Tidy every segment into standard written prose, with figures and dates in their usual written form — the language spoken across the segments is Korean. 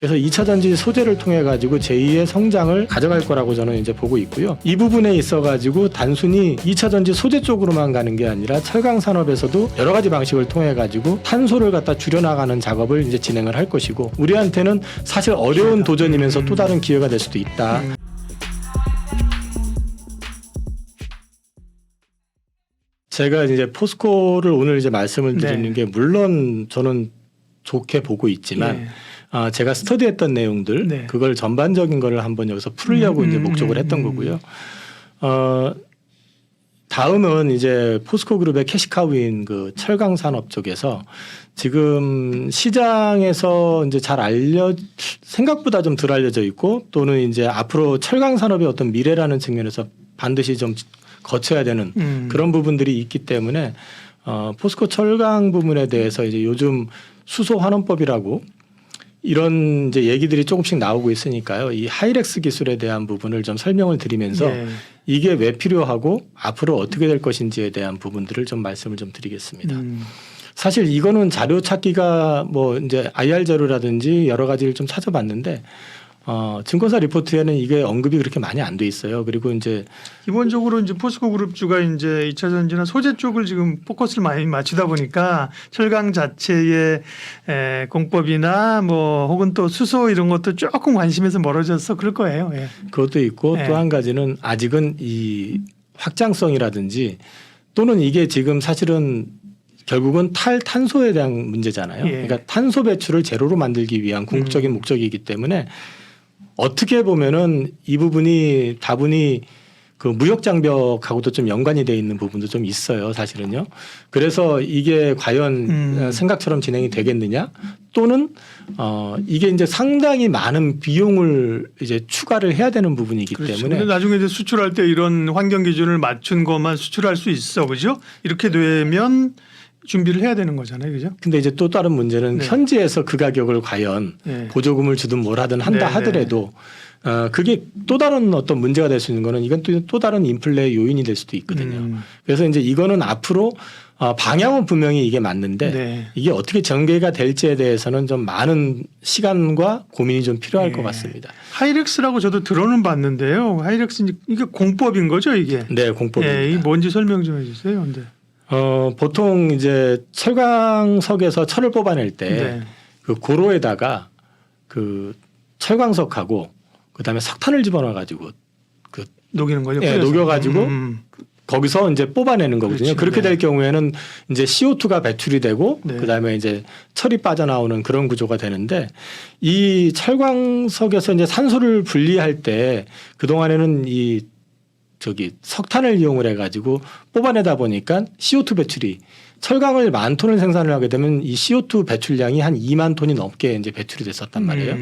그래서 2차 전지 소재를 통해 가지고 제2의 성장을 가져갈 거라고 저는 이제 보고 있고요. 이 부분에 있어 가지고 단순히 2차 전지 소재 쪽으로만 가는 게 아니라 철강 산업에서도 여러 가지 방식을 통해 가지고 탄소를 갖다 줄여나가는 작업을 이제 진행을 할 것이고, 우리한테는 사실 어려운 도전이면서 또 다른 기회가 될 수도 있다. 제가 이제 포스코를 오늘 이제 말씀을 드리는 게, 물론 저는 좋게 보고 있지만 제가 스터디했던 내용들, 그걸 전반적인 거를 한번 여기서 풀려고 이제 목적을 했던 거고요. 다음은 이제 포스코 그룹의 캐시카우인 그 철강 산업 쪽에서 지금 시장에서 이제 생각보다 좀 덜 알려져 있고, 또는 이제 앞으로 철강 산업의 어떤 미래라는 측면에서 반드시 좀 거쳐야 되는 그런 부분들이 있기 때문에 포스코 철강 부문에 대해서 이제 요즘 수소 환원법이라고 이런 이제 얘기들이 조금씩 나오고 있으니까요. 이 하이렉스 기술에 대한 부분을 좀 설명을 드리면서 이게 왜 필요하고 앞으로 어떻게 될 것인지에 대한 부분들을 좀 말씀을 좀 드리겠습니다. 사실 이거는 자료 찾기가 뭐 이제 IR 자료라든지 여러 가지를 좀 찾아봤는데 증권사 리포트에는 이게 언급이 그렇게 많이 안 돼 있어요. 그리고 이제 기본적으로 이제 포스코 그룹주가 이제 2차 전지나 소재 쪽을 지금 포커스를 많이 맞추다 보니까 철강 자체의 공법이나 뭐 혹은 또 수소 이런 것도 조금 관심에서 멀어져서 그럴 거예요. 그것도 있고 또 한 가지는 아직은 이 확장성이라든지, 또는 이게 지금 사실은 결국은 탈탄소에 대한 문제잖아요. 그러니까 탄소 배출을 제로로 만들기 위한 궁극적인 목적이기 때문에 어떻게 보면은 이 부분이 다분히 그 무역 장벽하고도 좀 연관이 돼 있는 부분도 좀 있어요, 사실은요. 그래서 이게 과연 생각처럼 진행이 되겠느냐, 또는 이게 이제 상당히 많은 비용을 이제 추가를 해야 되는 부분이기 때문에. 근데 나중에 이제 수출할 때 이런 환경 기준을 맞춘 것만 수출할 수 있어, 그죠? 이렇게 되면 준비를 해야 되는 거잖아요, 그죠? 근데 이제 또 다른 문제는 현지에서 그 가격을 과연 보조금을 주든 뭘 하든 한다 하더라도 그게 또 다른 어떤 문제가 될 수 있는 거는, 이건 또 다른 인플레 요인이 될 수도 있거든요. 그래서 이제 이거는 앞으로 방향은 분명히 이게 맞는데 이게 어떻게 전개가 될지에 대해서는 좀 많은 시간과 고민이 좀 필요할 것 같습니다. 하이렉스라고 저도 들어는 봤는데요. 하이렉스 이게 공법인 거죠, 이게? 네, 공법입니다. 이게 뭔지 설명 좀 해주세요. 근데. 보통 이제 철광석에서 철을 뽑아낼 때 그 고로에다가 그 철광석하고 그다음에 석탄을 집어넣어 가지고 그 녹이는 거죠. 녹여 가지고 거기서 이제 뽑아내는 거거든요. 그렇게 될 경우에는 이제 CO2가 배출이 되고 그다음에 이제 철이 빠져나오는 그런 구조가 되는데, 이 철광석에서 이제 산소를 분리할 때 그동안에는 이 석탄을 이용을 해가지고 뽑아내다 보니까 CO2 배출이, 철강을 10,000톤을 생산을 하게 되면 이 CO2 배출량이 한 2만 톤이 넘게 이제 배출이 됐었단 말이에요.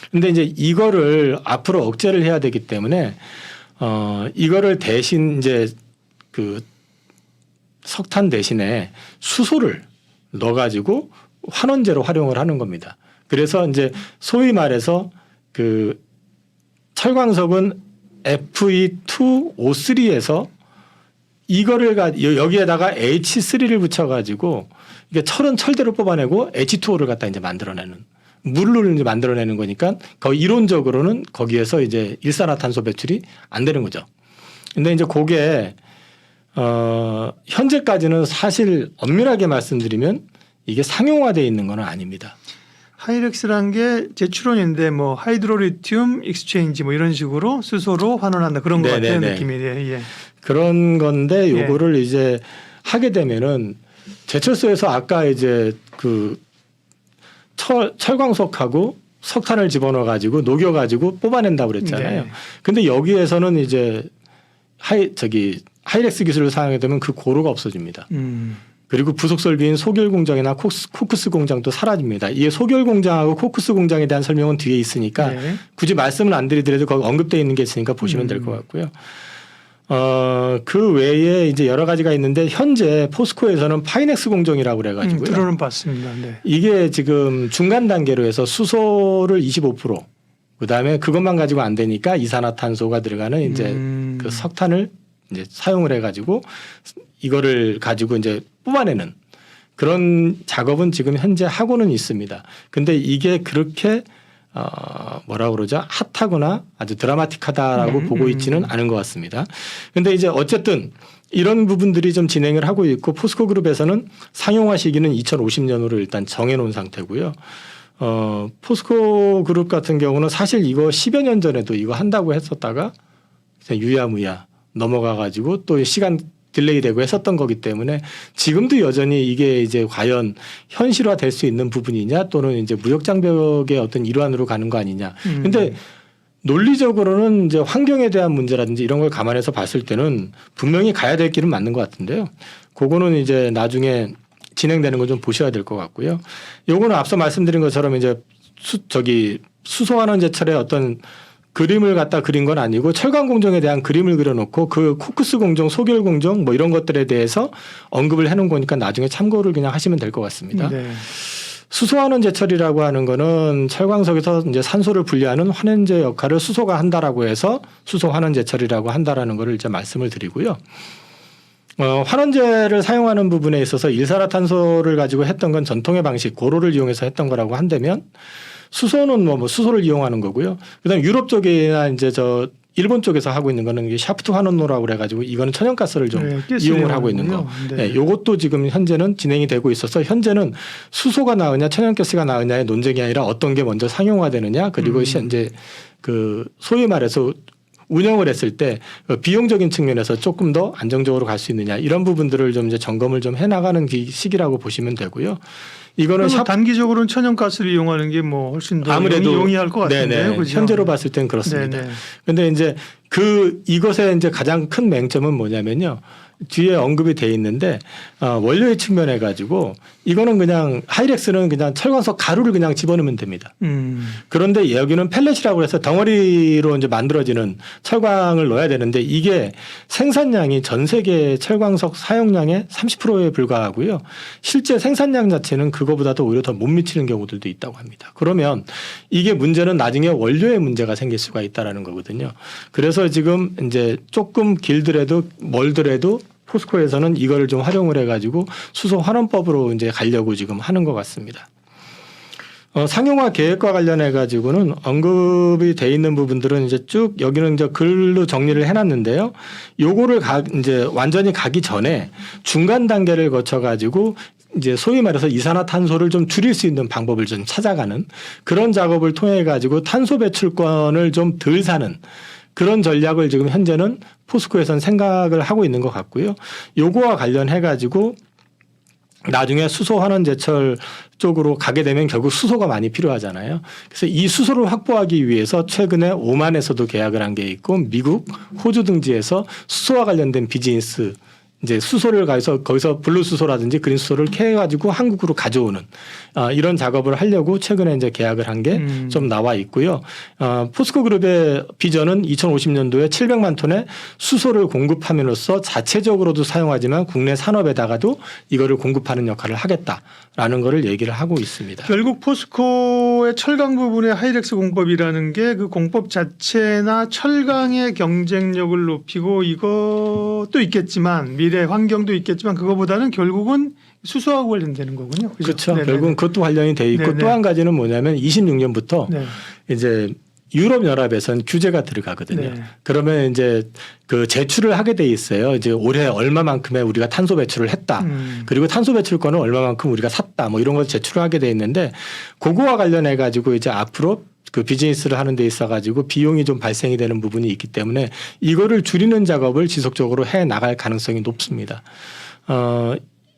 근데 이제 이거를 앞으로 억제를 해야 되기 때문에 이거를 대신 이제 그 석탄 대신에 수소를 넣어가지고 환원제로 활용을 하는 겁니다. 그래서 이제 소위 말해서 그 철광석은 Fe2O3에서 이거를 여기에다가 H3를 붙여가지고, 이게 철은 철대로 뽑아내고 H2O를 갖다 이제 만들어내는, 물을 이제 만들어내는 거니까 이론적으로는 거기에서 이제 일산화탄소 배출이 안 되는 거죠. 근데 이제 그게 현재까지는 사실 엄밀하게 말씀드리면 이게 상용화되어 있는 건 아닙니다. 하이렉스라는 게 제추론인데 뭐 하이드로리튬 익스체인지 뭐 이런 식으로 수소로 환원한다, 그런 것 같은 느낌이에요. 그런 건데 요거를 이제 하게 되면은 제철소에서 아까 이제 그 철광석하고 석탄을 집어넣어 가지고 녹여 가지고 뽑아낸다고 그랬잖아요. 근데 여기에서는 이제 하이렉스 기술을 사용하게 되면 그 고로가 없어집니다. 그리고 부속 설비인 소결 공장이나 코크스 공장도 사라집니다. 이게 소결 공장하고 코크스 공장에 대한 설명은 뒤에 있으니까 굳이 말씀을 안 드리더라도 거기 언급되어 있는 게 있으니까 보시면 될 것 같고요. 그 외에 이제 여러 가지가 있는데, 현재 포스코에서는 파이넥스 공정이라고 그래가지고요. 들어는 봤습니다. 이게 지금 중간 단계로 해서 수소를 25%, 그다음에 그것만 가지고 안 되니까 이산화탄소가 들어가는 이제 그 석탄을 이제 사용을 해가지고 이거를 가지고 이제 뽑아내는 그런 작업은 지금 현재 하고는 있습니다. 근데 이게 그렇게 뭐라 그러죠? 핫하거나 아주 드라마틱하다라고 보고 있지는 않은 것 같습니다. 근데 이제 어쨌든 이런 부분들이 좀 진행을 하고 있고 포스코 그룹에서는 상용화 시기는 2050년으로 일단 정해놓은 상태고요. 포스코 그룹 같은 경우는 사실 이거 10여 년 전에도 이거 한다고 했었다가 그냥 유야무야 넘어가 가지고 또 시간 딜레이 되고 했었던 거기 때문에 지금도 여전히 이게 이제 과연 현실화 될 수 있는 부분이냐 또는 이제 무역 장벽의 어떤 일환으로 가는 거 아니냐. 근데 논리적으로는 이제 환경에 대한 문제라든지 이런 걸 감안해서 봤을 때는 분명히 가야 될 길은 맞는 것 같은데요. 그거는 이제 나중에 진행되는 걸 좀 보셔야 될 것 같고요. 요거는 앞서 말씀드린 것처럼 이제 수소환원 제철의 어떤 그림을 갖다 그린 건 아니고 철강 공정에 대한 그림을 그려놓고 그 코크스 공정, 소결 공정 뭐 이런 것들에 대해서 언급을 해놓은 거니까 나중에 참고를 그냥 하시면 될 것 같습니다. 네. 수소환원 제철이라고 하는 거는 철광석에서 이제 산소를 분리하는 환원제 역할을 수소가 한다라고 해서 수소환원 제철이라고 한다라는 거를 이제 말씀을 드리고요. 환원제를 사용하는 부분에 있어서 일산화탄소를 가지고 했던 건 전통의 방식 고로를 이용해서 했던 거라고 한다면 수소는 뭐 수소를 이용하는 거고요. 그다음에 유럽 쪽이나 이제 일본 쪽에서 하고 있는 거는 이게 샤프트 환원로라고 그래가지고 이거는 천연가스를 좀 이용을 하고 있는 거. 네. 요것도 지금 현재는 진행이 되고 있어서 현재는 수소가 나으냐 천연가스가 나으냐의 논쟁이 아니라 어떤 게 먼저 상용화되느냐 그리고 이제 그 소위 말해서 운영을 했을 때 비용적인 측면에서 조금 더 안정적으로 갈 수 있느냐 이런 부분들을 좀 이제 점검을 좀 해나가는 시기라고 보시면 되고요. 이거는 단기적으로는 천연가스를 이용하는 게 뭐 훨씬 더 아무래도 용이할 것 같은데요. 그렇죠? 현재로 봤을 땐 그렇습니다. 그런데 이제 이것의 이제 가장 큰 맹점은 뭐냐면요. 뒤에 언급이 돼 있는데 원료의 측면에 가지고 이거는 그냥 하이렉스는 그냥 철광석 가루를 그냥 집어넣으면 됩니다. 그런데 여기는 펠렛이라고 해서 덩어리로 이제 만들어지는 철광을 넣어야 되는데 이게 생산량이 전 세계 철광석 사용량의 30%에 불과하고요. 실제 생산량 자체는 그거보다도 오히려 더 못 미치는 경우들도 있다고 합니다. 그러면 이게 문제는 나중에 원료의 문제가 생길 수가 있다라는 거거든요. 그래서 지금 이제 조금 길더라도 멀더라도 포스코에서는 이거를 좀 활용을 해가지고 수소 환원법으로 이제 가려고 지금 하는 것 같습니다. 상용화 계획과 관련해 가지고는 언급이 돼 있는 부분들은 이제 쭉 여기는 이제 글로 정리를 해놨는데요. 요거를 이제 완전히 가기 전에 중간 단계를 거쳐 가지고 이제 소위 말해서 이산화탄소를 좀 줄일 수 있는 방법을 좀 찾아가는 그런 작업을 통해 가지고 탄소 배출권을 좀 덜 사는 그런 전략을 지금 현재는 포스코에서는 생각을 하고 있는 것 같고요. 요거와 관련해 가지고 나중에 수소 환원 제철 쪽으로 가게 되면 결국 수소가 많이 필요하잖아요. 그래서 이 수소를 확보하기 위해서 최근에 오만에서도 계약을 한 게 있고 미국, 호주 등지에서 수소와 관련된 비즈니스 이제 수소를 가서 거기서 블루 수소라든지 그린 수소를 캐가지고 한국으로 가져오는 이런 작업을 하려고 최근에 이제 계약을 한 게 좀 나와 있고요. 포스코 그룹의 비전은 2050년도에 700만 톤의 수소를 공급함으로써 자체적으로도 사용하지만 국내 산업에다가도 이거를 공급하는 역할을 하겠다라는 거를 얘기를 하고 있습니다. 결국 포스코의 철강 부분의 하이렉스 공법이라는 게 그 공법 자체나 철강의 경쟁력을 높이고 이것도 있겠지만 미래 환경도 있겠지만 그거보다는 결국은 수소하고 관련되는 거군요. 그렇죠. 결국은 그것도 관련이 돼 있고 또 한 가지는 뭐냐면 26년부터 이제 유럽 연합에서는 규제가 들어가거든요. 그러면 이제 그 제출을 하게 돼 있어요. 이제 올해 얼마만큼의 우리가 탄소 배출을 했다. 그리고 탄소 배출권을 얼마만큼 우리가 샀다. 뭐 이런 걸 제출을 하게 돼 있는데 그거와 관련해 가지고 이제 앞으로 그 비즈니스를 하는 데 있어 가지고 비용이 좀 발생이 되는 부분이 있기 때문에 이거를 줄이는 작업을 지속적으로 해 나갈 가능성이 높습니다.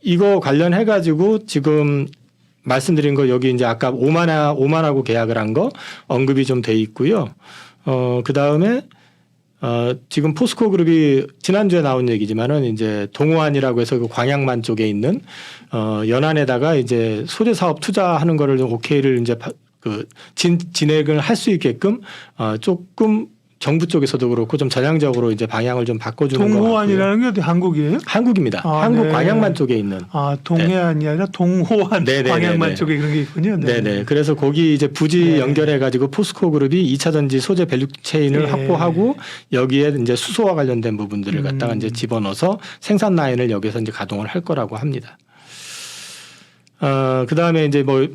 이거 관련해 가지고 지금 말씀드린 거 여기 이제 아까 오만하고 계약을 한 거 언급이 좀 돼 있고요. 그 다음에 지금 포스코 그룹이 지난주에 나온 얘기지만은 이제 동호안이라고 해서 그 광양만 쪽에 있는 연안에다가 이제 소재 사업 투자하는 거를 좀 오케이를 이제 진행을 할 수 있게끔 조금 정부 쪽에서도 그렇고 좀 전향적으로 이제 방향을 좀 바꿔주는 것 같고요. 동호안이라는 게 어디 한국이에요? 한국입니다. 한국 광양만 쪽에 있는. 동해안이 아니라 동호안 광양만 쪽에 그런 게 있군요. 네네. 그래서 거기 이제 부지 연결해가지고 포스코 그룹이 2차 전지 소재 밸류 체인을 확보하고 여기에 이제 수소와 관련된 부분들을 갖다가 이제 집어넣어서 생산 라인을 여기서 이제 가동을 할 거라고 합니다. 그 다음에 이제 뭐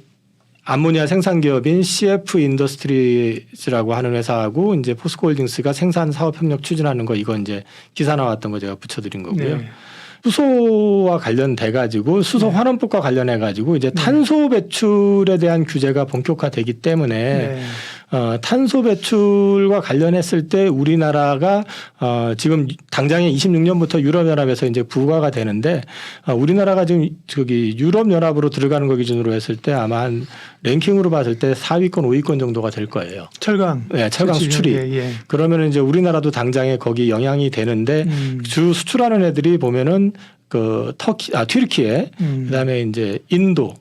암모니아 생산 기업인 CF 인더스트리즈라고 하는 회사하고 이제 포스코홀딩스가 생산 사업 협력 추진하는 거 이건 이제 기사 나왔던 거 제가 붙여드린 거고요. 네. 수소와 관련돼 가지고 수소 환원법과 관련해 가지고 이제 탄소 배출에 대한 규제가 본격화되기 때문에 네. 탄소 배출과 관련했을 때 우리나라가 지금 당장에 26년부터 유럽연합에서 이제 부과가 되는데 우리나라가 지금 저기 유럽연합으로 들어가는 거 기준으로 했을 때 아마 한 랭킹으로 봤을 때 4위권, 5위권 정도가 될 거예요. 철강. 네, 철강 그렇지. 수출이. 예, 예. 그러면 이제 우리나라도 당장에 거기 영향이 되는데 주 수출하는 애들이 보면은 그 튀르키예, 그다음에 이제 인도,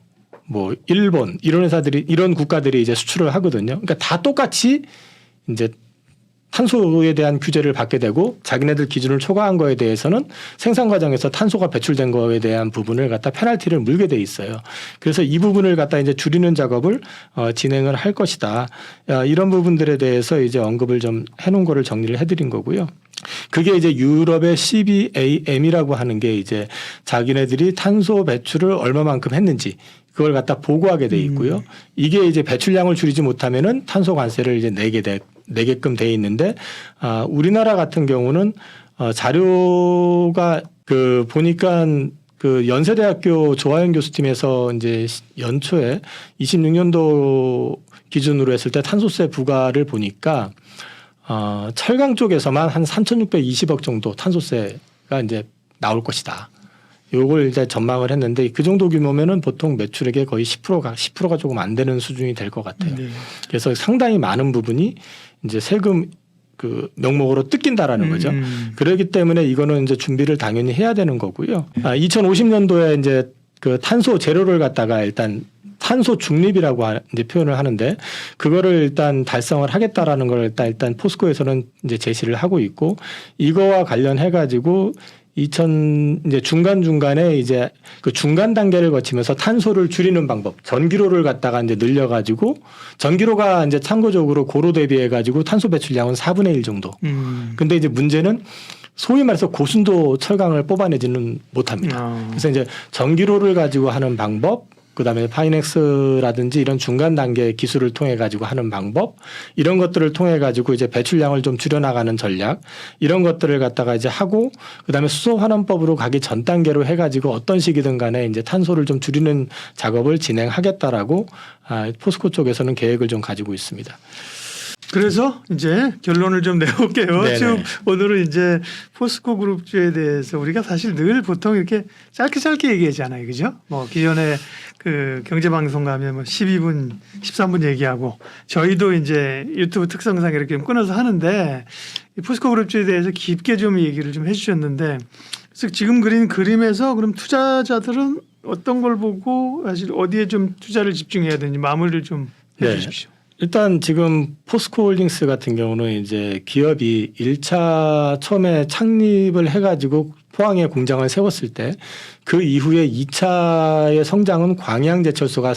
뭐 일본 이런 회사들이 이런 국가들이 이제 수출을 하거든요. 그러니까 다 똑같이 이제 탄소에 대한 규제를 받게 되고 자기네들 기준을 초과한 거에 대해서는 생산 과정에서 탄소가 배출된 거에 대한 부분을 갖다 페널티를 물게 돼 있어요. 그래서 이 부분을 갖다 이제 줄이는 작업을 진행을 할 것이다. 이런 부분들에 대해서 이제 언급을 좀 해놓은 거를 정리를 해드린 거고요. 그게 이제 유럽의 CBAM이라고 하는 게 이제 자기네들이 탄소 배출을 얼마만큼 했는지 그걸 갖다 보고하게 돼 있고요. 이게 이제 배출량을 줄이지 못하면은 탄소 관세를 이제 내게끔 돼 있는데 우리나라 같은 경우는 자료가 그 보니까 그 연세대학교 조하영 교수팀에서 이제 연초에 26년도 기준으로 했을 때 탄소세 부과를 보니까 철강 쪽에서만 한 3,620억 정도 탄소세가 이제 나올 것이다. 요걸 이제 전망을 했는데 그 정도 규모면은 보통 매출액의 거의 10%가 조금 안 되는 수준이 될 것 같아요. 네. 그래서 상당히 많은 부분이 이제 세금 그 명목으로 뜯긴다라는 거죠. 그렇기 때문에 이거는 이제 준비를 당연히 해야 되는 거고요. 2050년도에 이제 그 탄소 제로를 갖다가 일단 탄소 중립이라고 이제 표현을 하는데 그거를 일단 달성을 하겠다라는 걸 일단 포스코에서는 이제 제시를 하고 있고 이거와 관련해 가지고 이제 중간중간에 이제 그 중간 단계를 거치면서 탄소를 줄이는 방법, 전기로를 갖다가 이제 늘려가지고 전기로가 이제 참고적으로 고로 대비해가지고 탄소 배출량은 4분의 1 정도. 근데 이제 문제는 소위 말해서 고순도 철강을 뽑아내지는 못합니다. 그래서 이제 전기로를 가지고 하는 방법, 그다음에 파이넥스라든지 이런 중간 단계 기술을 통해 가지고 하는 방법 이런 것들을 통해 가지고 이제 배출량을 좀 줄여나가는 전략 이런 것들을 갖다가 이제 하고 그다음에 수소 환원법으로 가기 전 단계로 해가지고 어떤 식이든 간에 이제 탄소를 좀 줄이는 작업을 진행하겠다라고 포스코 쪽에서는 계획을 좀 가지고 있습니다. 그래서 이제 결론을 좀 내볼게요. 네네. 지금 오늘은 이제 포스코 그룹주에 대해서 우리가 사실 늘 보통 이렇게 짧게 얘기하잖아요. 그죠? 뭐 기존에 그 경제방송 가면 뭐 12분, 13분 얘기하고 저희도 이제 유튜브 특성상 이렇게 끊어서 하는데 이 포스코 그룹주에 대해서 깊게 좀 얘기를 좀 해주셨는데 그래서 지금 그린 그림에서 그럼 투자자들은 어떤 걸 보고 사실 어디에 좀 투자를 집중해야 되는지 마무리를 좀 해주십시오. 일단 지금 포스코홀딩스 같은 경우는 이제 기업이 1차 처음에 창립을 해가지고 포항에 공장을 세웠을 때 그 이후에 2차의 성장은 광양제철소가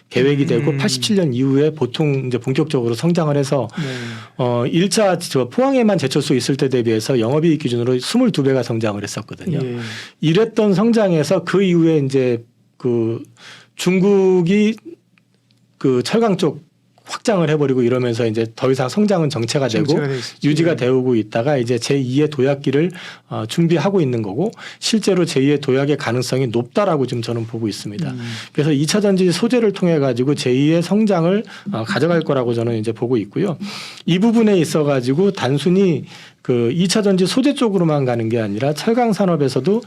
계획이 되고 87년 이후에 보통 이제 본격적으로 성장을 해서 1차 저 포항에만 제철소 있을 때 대비해서 영업이익 기준으로 22배가 성장을 했었거든요. 예. 이랬던 성장에서 그 이후에 이제 그 중국이 그 철강 쪽 확장을 해버리고 이러면서 이제 더 이상 성장은 정체가 되고 유지가 되고 있다가 이제 제2의 도약기를 준비하고 있는 거고 실제로 제2의 도약의 가능성이 높다라고 지금 저는 보고 있습니다. 그래서 2차 전지 소재를 통해 가지고 제2의 성장을 가져갈 거라고 저는 이제 보고 있고요. 이 부분에 있어 가지고 단순히 그 2차 전지 소재 쪽으로만 가는 게 아니라 철강 산업에서도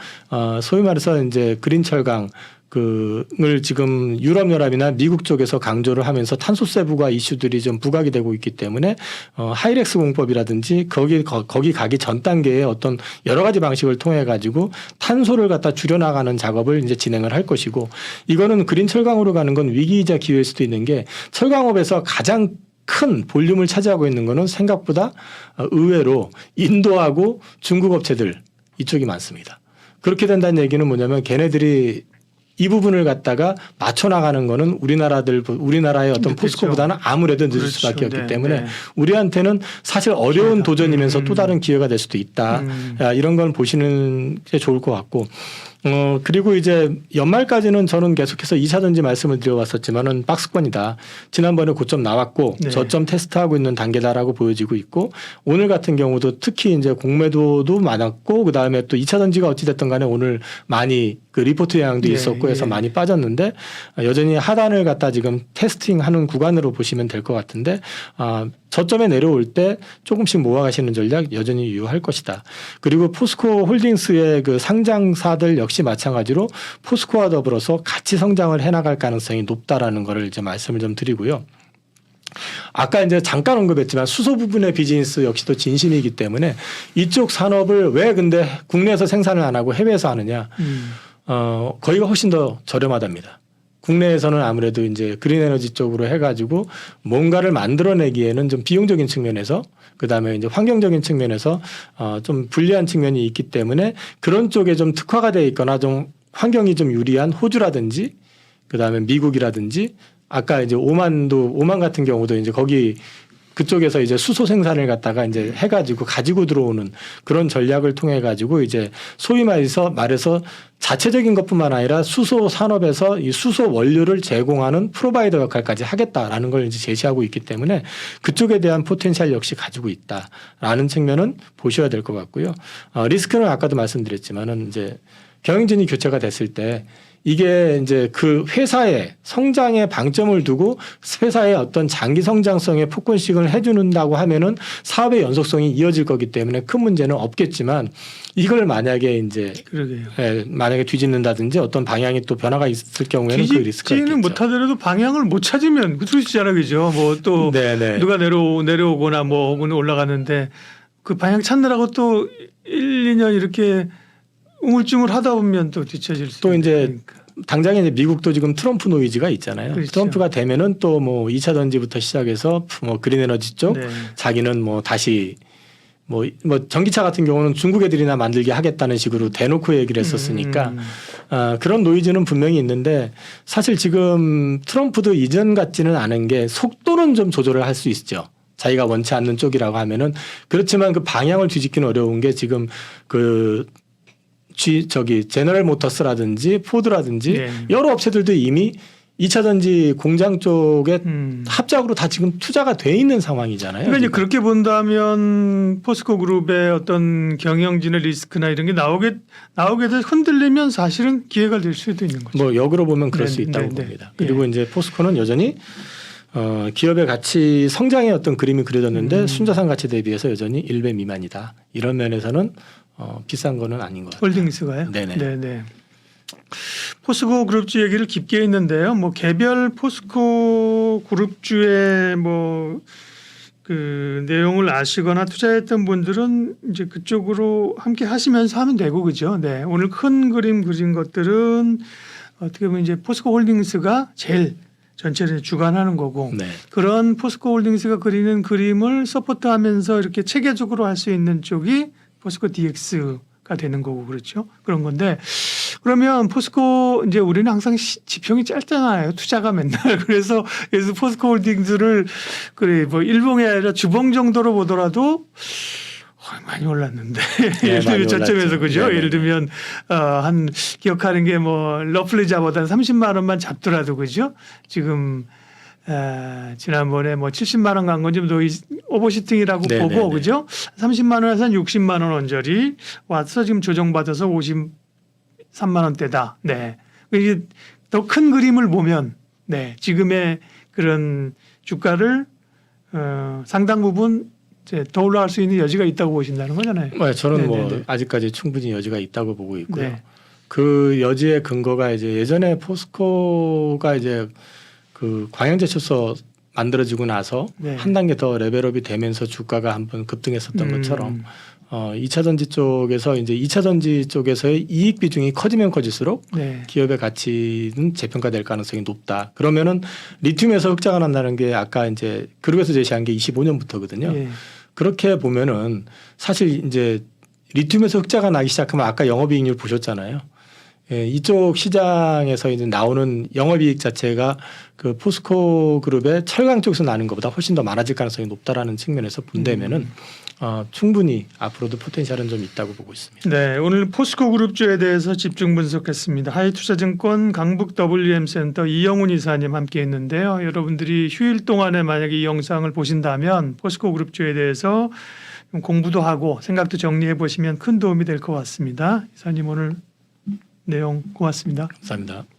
소위 말해서 이제 그린 철강 그을 지금 유럽연합이나 미국 쪽에서 강조를 하면서 탄소세 부과 이슈들이 좀 부각이 되고 있기 때문에 하이렉스 공법이라든지 거기 가기 전 단계에 어떤 여러 가지 방식을 통해 가지고 탄소를 갖다 줄여나가는 작업을 이제 진행을 할 것이고 이거는 그린 철강으로 가는 건 위기이자 기회일 수도 있는 게 철강업에서 가장 큰 볼륨을 차지하고 있는 거는 생각보다 의외로 인도하고 중국 업체들 이쪽이 많습니다. 그렇게 된다는 얘기는 뭐냐면 걔네들이 이 부분을 갖다가 맞춰 나가는 거는 우리나라의 어떤 포스코보다는 아무래도 늦을 수밖에 없기 때문에 우리한테는 사실 어려운 도전이면서 또 다른 기회가 될 수도 있다. 이런 건 보시는 게 좋을 것 같고 그리고 이제 연말까지는 저는 계속해서 2차 전지 말씀을 드려왔었지만은 박스권이다. 지난번에 고점 나왔고 네. 저점 테스트하고 있는 단계다라고 보여지고 있고 오늘 같은 경우도 특히 이제 공매도도 많았고 그 다음에 또 2차 전지가 어찌됐든 간에 오늘 많이 그 리포트 영향도 예, 있었고 해서 예. 많이 빠졌는데 여전히 하단을 갖다 지금 테스팅하는 구간으로 보시면 될 것 같은데 저점에 내려올 때 조금씩 모아가시는 전략 여전히 유효할 것이다. 그리고 포스코 홀딩스의 그 상장사들 역시 마찬가지로 포스코와 더불어서 같이 성장을 해나갈 가능성이 높다라는 거를 이제 말씀을 좀 드리고요. 아까 이제 잠깐 언급했지만 수소 부분의 비즈니스 역시도 진심이기 때문에 이쪽 산업을 왜 근데 국내에서 생산을 안 하고 해외에서 하느냐? 거기가 훨씬 더 저렴하답니다. 국내에서는 아무래도 이제 그린 에너지 쪽으로 해가지고 뭔가를 만들어내기에는 좀 비용적인 측면에서 그다음에 이제 환경적인 측면에서 좀 불리한 측면이 있기 때문에 그런 쪽에 좀 특화가 돼 있거나 좀 환경이 좀 유리한 호주라든지 그다음에 미국이라든지 아까 이제 오만 같은 경우도 이제 거기 그쪽에서 이제 수소 생산을 갖다가 이제 해가지고 가지고 들어오는 그런 전략을 통해 가지고 이제 소위 말해서 자체적인 것뿐만 아니라 수소 산업에서 이 수소 원료를 제공하는 프로바이더 역할까지 하겠다라는 걸 이제 제시하고 있기 때문에 그쪽에 대한 포텐셜 역시 가지고 있다라는 측면은 보셔야 될 것 같고요. 리스크는 아까도 말씀드렸지만은 이제 경영진이 교체가 됐을 때 이게 이제 그 회사의 성장에 방점을 두고 회사의 어떤 장기 성장성에 폭권식을 해주는다고 하면은 사업의 연속성이 이어질 거기 때문에 큰 문제는 없겠지만 이걸 만약에 이제 그러게요. 만약에 뒤집는다든지 어떤 방향이 또 변화가 있을 경우에는 그 리스크가 있겠죠. 뒤집지는 못하더라도 방향을 못 찾으면 그렇잖아요, 그죠? 뭐 또 누가 내려오거나 뭐 혹은 올라가는데 그 방향 찾느라고 또 1, 2년 이렇게 우물쭈물 하다 보면 또 뒤처질 수 또 이제 있으니까. 당장에 이제 미국도 지금 트럼프 노이즈가 있잖아요. 그렇죠. 트럼프가 되면은 또 뭐 2차 전지부터 시작해서 뭐 그린 에너지 쪽 네. 자기는 뭐 다시 뭐 전기차 같은 경우는 중국 애들이나 만들게 하겠다는 식으로 대놓고 얘기를 했었으니까 그런 노이즈는 분명히 있는데 사실 지금 트럼프도 이전 같지는 않은 게 속도는 좀 조절을 할 수 있죠. 자기가 원치 않는 쪽이라고 하면은 그렇지만 그 방향을 뒤집기는 어려운 게 지금 제너럴 모터스라든지 포드라든지 네. 여러 업체들도 이미 2차 전지 공장 쪽에 합작으로 다 지금 투자가 돼 있는 상황이잖아요. 그러니까 이제 지금. 그렇게 본다면 포스코 그룹의 어떤 경영진의 리스크나 이런 게 나오게 돼서 흔들리면 사실은 기회가 될 수도 있는 거죠. 뭐 역으로 보면 그럴 네, 수 있다고 네, 네. 봅니다. 그리고 이제 포스코는 여전히 기업의 가치 성장의 어떤 그림이 그려졌는데 순자산 가치 대비해서 여전히 1배 미만이다. 이런 면에서는 비싼 거는 아닌 것 같아요. 홀딩스가요? 네네. 네네. 포스코 그룹주 얘기를 깊게 했는데요. 뭐 개별 포스코 그룹주의 뭐 그 내용을 아시거나 투자했던 분들은 이제 그쪽으로 함께 하시면서 하면 되고 그죠. 네. 오늘 큰 그림 그린 것들은 어떻게 보면 이제 포스코 홀딩스가 제일 전체를 주관하는 거고 네. 그런 포스코 홀딩스가 그리는 그림을 서포트하면서 이렇게 체계적으로 할 수 있는 쪽이 포스코 DX가 되는 거고 그렇죠. 그런 건데 그러면 포스코 이제 우리는 항상 지평이 짧잖아요. 투자가 맨날 그래서 포스코 홀딩스를 그래 뭐 일봉이 아니라 주봉 정도로 보더라도 많이 올랐는데 네, 예를 들면 많이 저점에서 올랐죠. 그죠? 네네. 예를 들면 한 기억하는 게 뭐 러플리 잡아다 30만 원만 잡더라도 그죠? 지금 지난번에 뭐 70만 원 간 건 좀 오버시팅이라고 네네네. 보고 그죠? 30만 원에서 한 60만 원 언저리 와서 지금 조정받아서 53만 원대다. 네. 이게 더 큰 그림을 보면 네 지금의 그런 주가를 상당 부분 이제 더 올라갈 수 있는 여지가 있다고 보신다는 거잖아요. 네, 저는 뭐 네네네. 아직까지 충분히 여지가 있다고 보고 있고요. 네. 그 여지의 근거가 이제 예전에 포스코가 이제 그 광양제철소 만들어지고 나서 네. 한 단계 더 레벨업이 되면서 주가가 한번 급등했었던 것처럼 2차 전지 쪽에서 이제 2차 전지 쪽에서의 이익 비중이 커지면 커질수록 네. 기업의 가치는 재평가될 가능성이 높다. 그러면은 리튬에서 흑자가 난다는 게 아까 이제 그룹에서 제시한 게 25년부터거든요. 예. 그렇게 보면은 사실 이제 리튬에서 흑자가 나기 시작하면 아까 영업이익률 보셨잖아요. 예, 이쪽 시장에서 이제 나오는 영업이익 자체가 그 포스코 그룹의 철강 쪽에서 나는 것보다 훨씬 더 많아질 가능성이 높다라는 측면에서 본다면은 충분히 앞으로도 포텐셜은 좀 있다고 보고 있습니다. 네, 오늘 포스코 그룹주에 대해서 집중 분석했습니다. 하이투자증권 강북 WM센터 이영훈 이사님 함께했는데요. 여러분들이 휴일 동안에 만약에 이 영상을 보신다면 포스코 그룹주에 대해서 좀 공부도 하고 생각도 정리해 보시면 큰 도움이 될 것 같습니다. 이사님 오늘 내용 고맙습니다. 감사합니다.